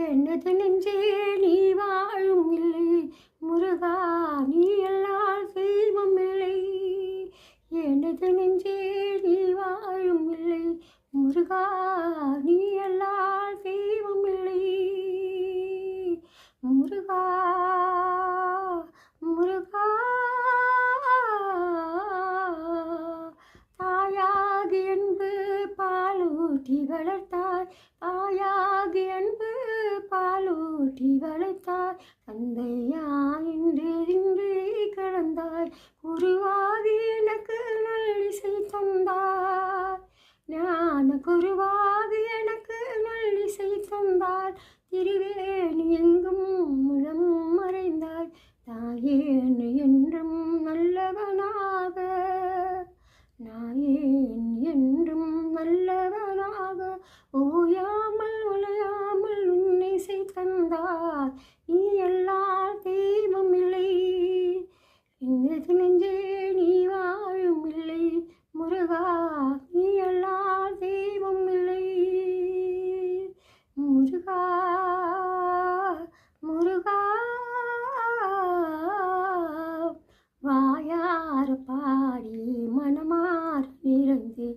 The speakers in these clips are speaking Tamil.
எனது நெஞ்சே நீ வாழும் இல்லை முருகா, நீ எல்லால் தெய்வம் இல்லை. எனது நெஞ்சே நீ வாழும் இல்லை முருகா, நீ எல்லால் தெய்வம் இல்லை. முருகா முருகா, தாயாகி அன்பு பாலூட்டி வளர்த்தாய், தாயாகி அன்பு பாலூட்டி வளர்த்தாய். தந்தையா என்று இன்று கடந்தாய், குருவாகி எனக்கு நல்லிசை தந்தாய். ஞான குருவாகி எனக்கு நல்லிசை தந்தாய். திருவேணி எங்கும் முழம் மறைந்தாய், தாயேன் என்றும் நல்லவனாக, நாயேன் என்றும் நல்லவனாக. ஓயாமல் உலையாமல் உன்னை தந்தார், நீ எல்லால் தெய்வம் இல்லை. எனது நெஞ்சே நீ வாழும் இல்லை முருகா, நீ எல்லால் தெய்வம் இல்லை. முருகா முருகா, வாயார பாடி மனமாற நிறைந்து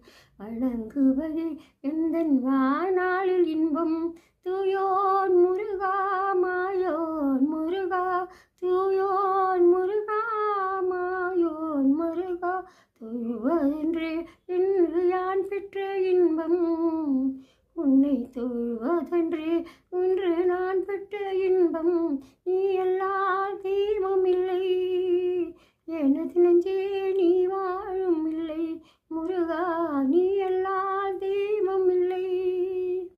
வழங்குவது எந்தன் வாழ்நாளில் இன்பம். தூயோன் முருகா மாயோன் முருகா, தூயோன் முருகா மாயோன் முருகா. தொழுவதென்று இன்று யான் பெற்ற இன்பம், உன்னை தொழுவதென்று இன்று நான் பெற்ற இன்பம். நீ எல்லால் தெய்வம் இல்லை, எனது நெஞ்சே நீ வாழும் இல்லை முருகா, நீ எல்லால் தெய்வம்.